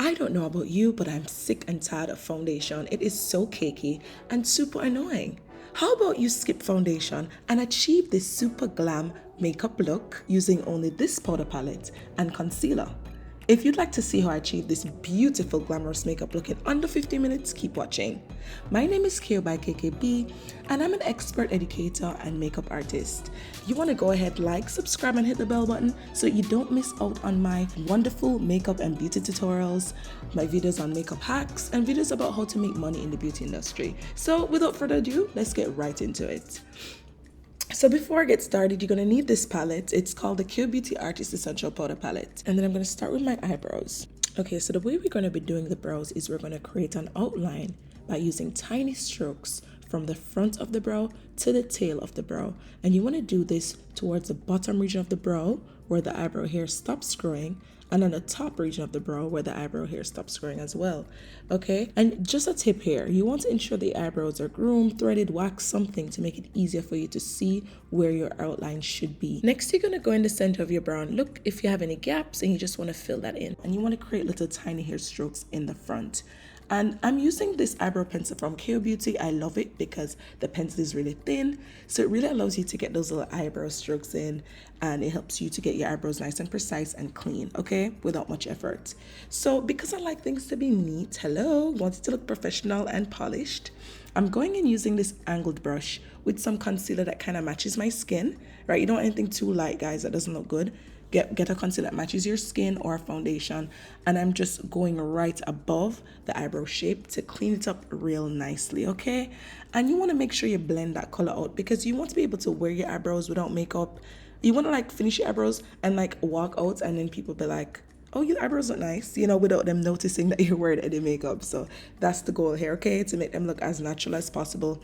I don't know about you, but I'm sick and tired of foundation. It is so cakey and super annoying. How about you skip foundation and achieve this super glam makeup look using only this powder palette and concealer? If you'd like to see how I achieve this beautiful glamorous makeup look in under 50 minutes, keep watching. My name is Kyo by KKB, and I'm an expert educator and makeup artist. You want to go ahead, like, subscribe, and hit the bell button so you don't miss out on my wonderful makeup and beauty tutorials, my videos on makeup hacks, and videos about how to make money in the beauty industry. So without further ado, let's get right into it. So before I get started, you're going to need this palette. It's called the Kyo Beauty Artist Essential Powder Palette. And then I'm going to start with my eyebrows. Okay, so the way we're going to be doing the brows is we're going to create an outline by using tiny strokes from the front of the brow to the tail of the brow. And you want to do this towards the bottom region of the brow where the eyebrow hair stops growing, and on the top region of the brow where the eyebrow hair stops growing as well. Okay, and just a tip here, you want to ensure the eyebrows are groomed, threaded, waxed, something to make it easier for you to see where your outline should be. Next, you're going to go in the center of your brow and look if you have any gaps and you just want to fill that in. And you want to create little tiny hair strokes in the front. And I'm using this eyebrow pencil from Kyo Beauty. I love it because the pencil is really thin, so it really allows you to get those little eyebrow strokes in, and it helps you to get your eyebrows nice and precise and clean, okay, without much effort. So because I like things to be neat, want it to look professional and polished, I'm going in using this angled brush with some concealer that kind of matches my skin, right? You don't want anything too light, guys, that doesn't look good. Get a concealer that matches your skin or a foundation, and I'm just going right above the eyebrow shape to clean it up real nicely, okay? And you want to make sure you blend that color out because you want to be able to wear your eyebrows without makeup. You want to like finish your eyebrows and like walk out and then people be like, oh, your eyebrows look nice, you know, without them noticing that you're wearing any makeup. So that's the goal here, okay? To make them look as natural as possible.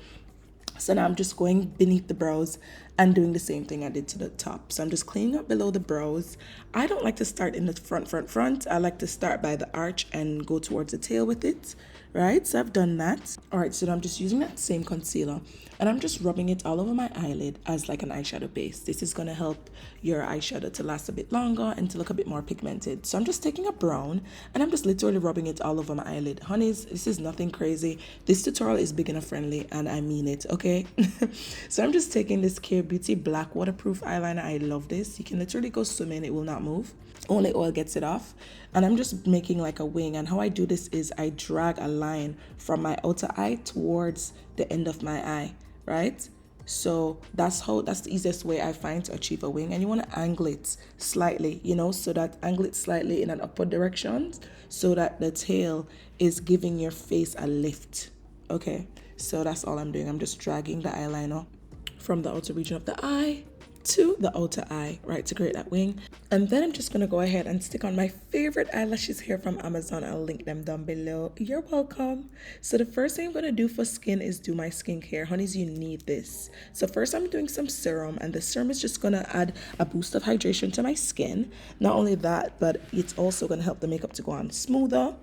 So now I'm just going beneath the brows and doing the same thing I did to the top. So I'm just cleaning up below the brows. I don't like to start in the front. I like to start by the arch and go towards the tail with it, right? So I've done that. All right, so I'm just using that same concealer and I'm just rubbing it all over my eyelid as like an eyeshadow base. This is going to help your eyeshadow to last a bit longer and to look a bit more pigmented. So I'm just taking a brown and I'm just literally rubbing it all over my eyelid. Honeys, this is nothing crazy. This tutorial is beginner friendly and I mean it, okay? So I'm just taking this Kyo Beauty black waterproof eyeliner. I love this. You can literally go swimming, it will not move. Only oil gets it off. And I'm just making like a wing, and how I do this is I drag a line from my outer eye towards the end of my eye, right? So that's the easiest way I find to achieve a wing. And you want to angle it slightly, you know, so that angle it slightly in an upward direction so that the tail is giving your face a lift. Okay, so that's all I'm doing. I'm just dragging the eyeliner from the outer region of the eye to the outer eye, right, to create that wing. And then I'm just gonna go ahead and stick on my favorite eyelashes here from Amazon. I'll link them down below. You're welcome. So the first thing I'm gonna do for skin is do my skincare. Honeys, you need this. So first I'm doing some serum, and the serum is just gonna add a boost of hydration to my skin. Not only that, but it's also gonna help the makeup to go on smoother.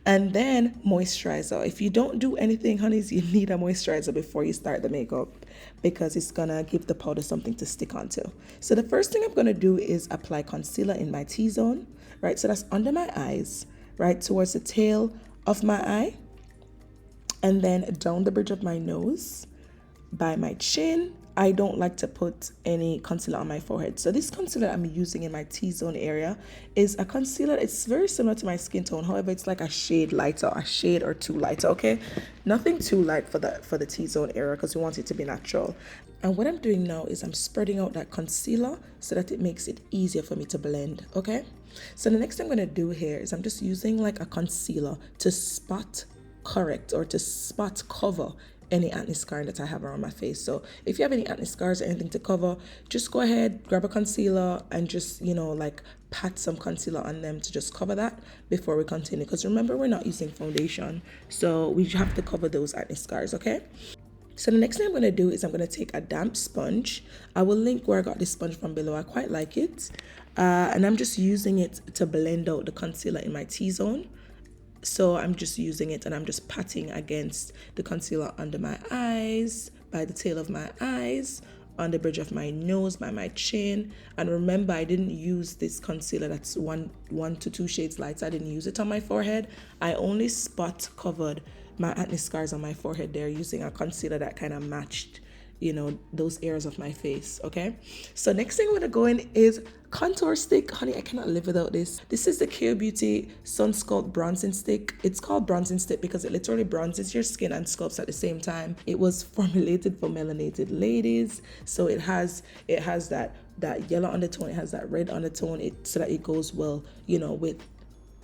And then moisturizer. If you don't do anything, honeys, you need a moisturizer before you start the makeup because it's gonna give the powder something to stick onto. So the first thing I'm gonna do is apply concealer in my T-zone, right? So that's under my eyes, right, towards the tail of my eye, and then down the bridge of my nose, by my chin. I don't like to put any concealer on my forehead. So this concealer I'm using in my T-zone area is a concealer. It's very similar to my skin tone. However, it's like a shade lighter, a shade or two lighter, okay? Nothing too light for the T-zone area because we want it to be natural. And what I'm doing now is I'm spreading out that concealer so that it makes it easier for me to blend, okay? So the next thing I'm going to do here is I'm just using like a concealer to spot correct or to spot cover any acne scar that I have around my face. So if you have any acne scars or anything to cover, just go ahead, grab a concealer and just, you know, like pat some concealer on them to just cover that before we continue. Because remember, we're not using foundation, so we have to cover those acne scars, okay? So the next thing I'm going to do is I'm going to take a damp sponge. I will link where I got this sponge from below. I quite like it. And I'm just using it to blend out the concealer in my T-zone. So I'm just using it and I'm just patting against the concealer under my eyes, by the tail of my eyes, on the bridge of my nose, by my chin. And remember, I didn't use this concealer that's one to two shades lighter. I didn't use it on my forehead. I only spot covered my acne scars on my forehead there using a concealer that kind of matched, you know, those areas of my face. Okay, so next thing I'm gonna go in is contour stick. Honey, I cannot live without this. This is the K Beauty Sun Sculpt bronzing stick. It's called bronzing stick because it literally bronzes your skin and sculpts at the same time. It was formulated for melanated ladies, so it has that yellow undertone, it has that red undertone, so that it goes well, you know, with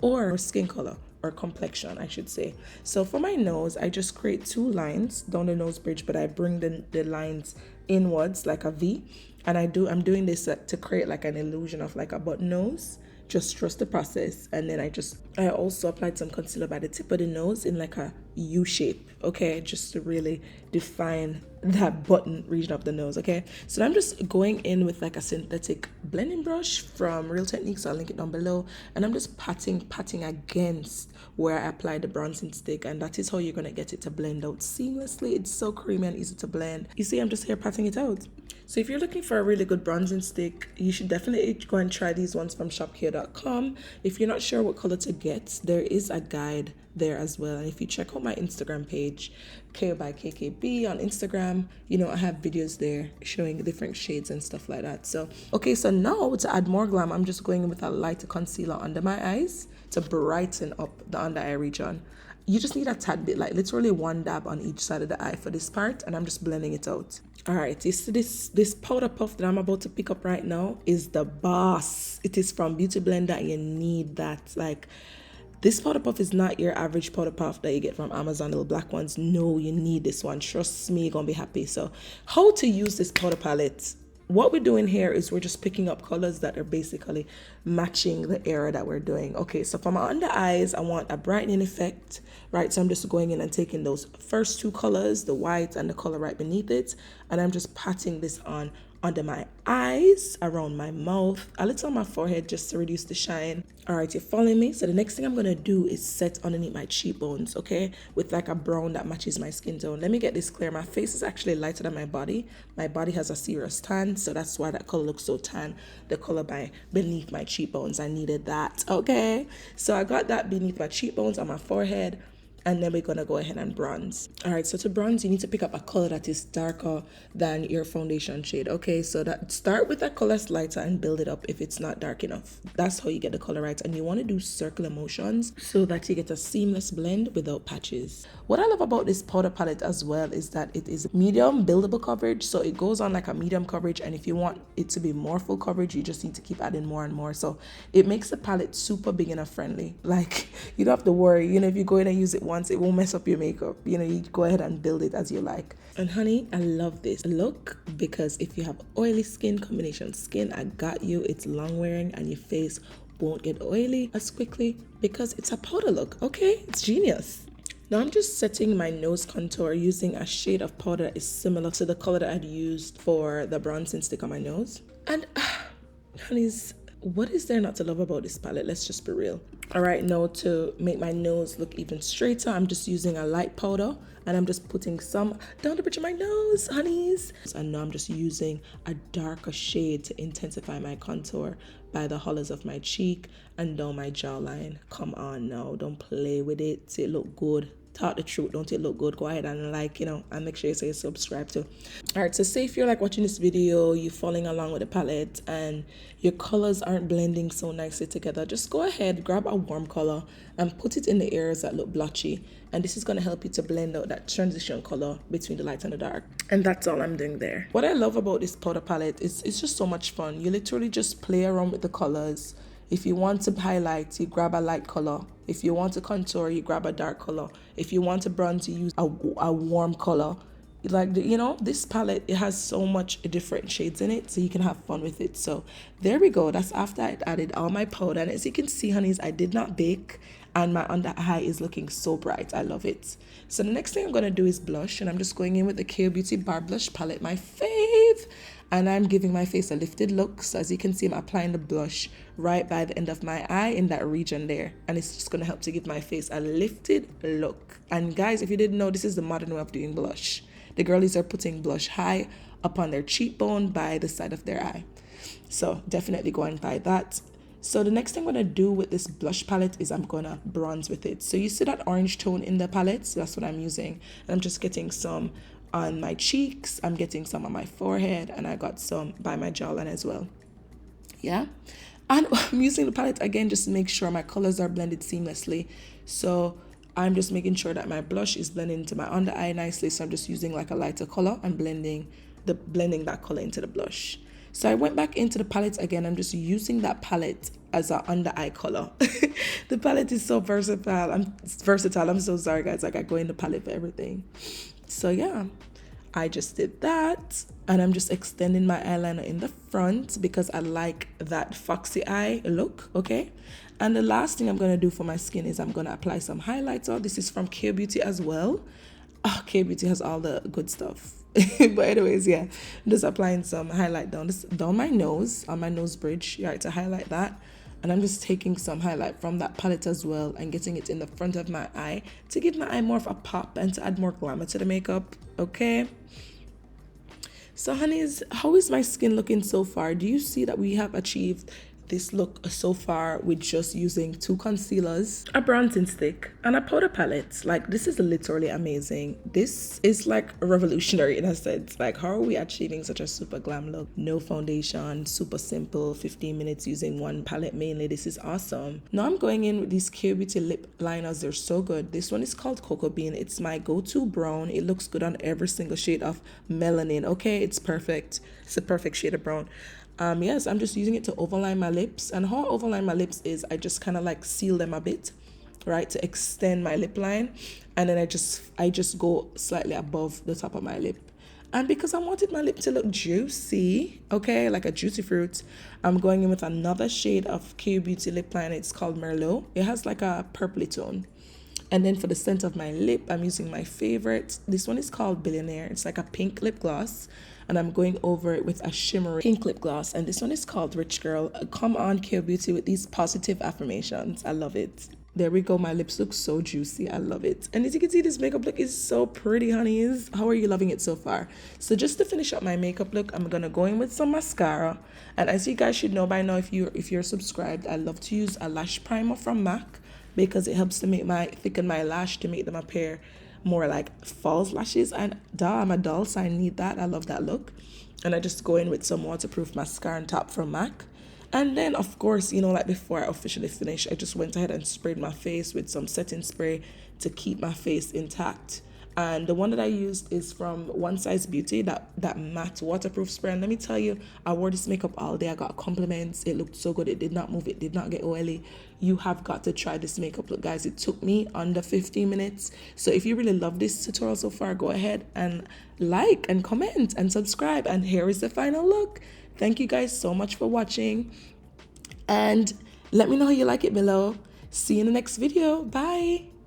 or skin color or complexion, I should say. So for my nose, I just create 2 lines down the nose bridge, but I bring the lines inwards like a V. And I'm doing this to create like an illusion of like a button nose. Just trust the process. And then I also applied some concealer by the tip of the nose in like a U shape, okay? Just to really define that button region of the nose, okay? So I'm just going in with like a synthetic blending brush from Real Techniques. I'll link it down below. And I'm just patting against where I applied the bronzing stick. And that is how you're gonna get it to blend out seamlessly. It's so creamy and easy to blend. You see, I'm just here patting it out. So if you're looking for a really good bronzing stick, you should definitely go and try these ones from shopkio.com. If you're not sure what color to get, there is a guide there as well. And if you check out my Instagram page, KO by KKB on Instagram, you know, I have videos there showing different shades and stuff like that. So, okay, so now to add more glam, I'm just going in with a lighter concealer under my eyes to brighten up the under eye region. You just need a tad bit, like literally 1 dab on each side of the eye for this part, and I'm just blending it out. All right, you see this powder puff that I'm about to pick up right now is the boss. It is from Beauty Blender. You need that. Like, this powder puff is not your average powder puff that you get from Amazon, little black ones. No, you need this one. Trust me, you're gonna be happy. So how to use this powder palette? What we're doing here is we're just picking up colors that are basically matching the area that we're doing. Okay, so for my under eyes, I want a brightening effect, right? So I'm just going in and taking those first 2 colors, the white and the color right beneath it, and I'm just patting this on under my eyes, around my mouth, a little on my forehead just to reduce the shine. All right, you're following me? So the next thing I'm gonna do is set underneath my cheekbones, okay? With like a brown that matches my skin tone. Let me get this clear. My face is actually lighter than my body. My body has a serious tan, so that's why that color looks so tan. The color beneath my cheekbones, I needed that, okay? So I got that beneath my cheekbones, on my forehead, and then we're gonna go ahead and bronze. All right, so to bronze, you need to pick up a color that is darker than your foundation shade. Okay, so start with that color that's lighter and build it up if it's not dark enough. That's how you get the color right. And you want to do circular motions so that you get a seamless blend without patches. What I love about this powder palette as well is that it is medium buildable coverage. So it goes on like a medium coverage, and if you want it to be more full coverage, you just need to keep adding more and more. So it makes the palette super beginner friendly. Like, you don't have to worry, you know, if you go in and use it once, it won't mess up your makeup. You know, you go ahead and build it as you like. And honey, I love this look because if you have oily skin, combination skin, I got you. It's long wearing and your face won't get oily as quickly because it's a powder look. Okay, it's genius. Now I'm just setting my nose contour using a shade of powder that is similar to the color that I'd used for the bronzing stick on my nose. And honeys, what is there not to love about this palette? Let's just be real. All right, now to make my nose look even straighter, I'm just using a light powder and I'm just putting some down the bridge of my nose, honeys. And now I'm just using a darker shade to intensify my contour by the hollows of my cheek and down my jawline. Come on now, don't play with it. It look good. Talk the truth, don't it look good? Go ahead and like, you know, and make sure you say subscribe too. All right, so say if you're like watching this video, you're following along with the palette and your colors aren't blending so nicely together, just go ahead, grab a warm color and put it in the areas that look blotchy. And this is going to help you to blend out that transition color between the light and the dark. And that's all I'm doing there. What I love about this powder palette is it's just so much fun. You literally just play around with the colors. If you want to highlight, you grab a light color. If you want to contour, you grab a dark color. If you want to bronze, you use a warm color. Like, you know, this palette, it has so much different shades in it, so you can have fun with it. So there we go. That's after I added all my powder. And as you can see, honeys, I did not bake and my under eye is looking so bright. I love it. So the next thing I'm going to do is blush, and I'm just going in with the K Beauty Bar Blush Palette, my fave. And I'm giving my face a lifted look. So as you can see, I'm applying the blush right by the end of my eye in that region there. And it's just going to help to give my face a lifted look. And guys, if you didn't know, this is the modern way of doing blush. The girlies are putting blush high upon their cheekbone by the side of their eye. So definitely go and buy that. So the next thing I'm going to do with this blush palette is I'm going to bronze with it. So you see that orange tone in the palette? So that's what I'm using. And I'm just getting some on my cheeks. I'm getting some on my forehead. And I got some by my jawline as well. Yeah. And I'm using the palette again just to make sure my colors are blended seamlessly. So I'm just making sure that my blush is blending into my under eye nicely. So I'm just using like a lighter color and blending that color into the blush. So I went back into the palette again. I'm just using that palette as an under eye color. The palette is so versatile. I'm so sorry, guys. Like I go in the palette for everything. So yeah, I just did that. And I'm just extending my eyeliner in the front because I like that foxy eye look, okay? And the last thing I'm going to do for my skin is I'm going to apply some highlighter. This is from K Beauty as well. Oh, K Beauty has all the good stuff. But anyways, yeah, I'm just applying some highlight down my nose, on my nose bridge. You have to highlight that. And I'm just taking some highlight from that palette as well and getting it in the front of my eye to give my eye more of a pop and to add more glamour to the makeup, okay? So honeys, how is my skin looking so far? Do you see that we have achieved this look so far with just using 2 concealers, a bronzing stick, and a powder palette? Like, this is literally amazing. This is like revolutionary in a sense. Like, how are we achieving such a super glam look? No foundation, super simple, 15 minutes using 1 palette mainly. This is awesome. Now I'm going in with these K Beauty lip liners. They're so good. This one is called Cocoa Bean. It's my go-to brown. It looks good on every single shade of melanin. Okay, it's perfect. It's a perfect shade of brown. Yes, I'm just using it to overline my lips. And how I overline my lips is I just kind of like seal them a bit, right, to extend my lip line. And then I just go slightly above the top of my lip. And because I wanted my lip to look juicy, okay, like a juicy fruit, I'm going in with another shade of K Beauty lip liner. It's called Merlot. It has like a purpley tone. And then for the center of my lip, I'm using my favorite. This one is called Billionaire. It's like a pink lip gloss. And I'm going over it with a shimmery pink lip gloss. And this one is called Rich Girl. Come on, K Beauty, with these positive affirmations. I love it. There we go. My lips look so juicy. I love it. And as you can see, this makeup look is so pretty, honeys. How are you loving it so far? So just to finish up my makeup look, I'm going to go in with some mascara. And as you guys should know by now, if you're subscribed, I love to use a lash primer from MAC because it helps to thicken my lash to make them appear more like false lashes. And I'm a doll, so I need that. I love that look. And I just go in with some waterproof mascara on top from MAC. And then, of course, you know, like before I officially finish, I just went ahead and sprayed my face with some setting spray to keep my face intact. And the one that I used is from One Size Beauty, that matte waterproof spray. And let me tell you, I wore this makeup all day. I got compliments. It looked so good. It did not move. It did not get oily. You have got to try this makeup look, guys. It took me under 15 minutes. So if you really love this tutorial so far, go ahead and like and comment and subscribe. And here is the final look. Thank you guys so much for watching. And let me know how you like it below. See you in the next video. Bye.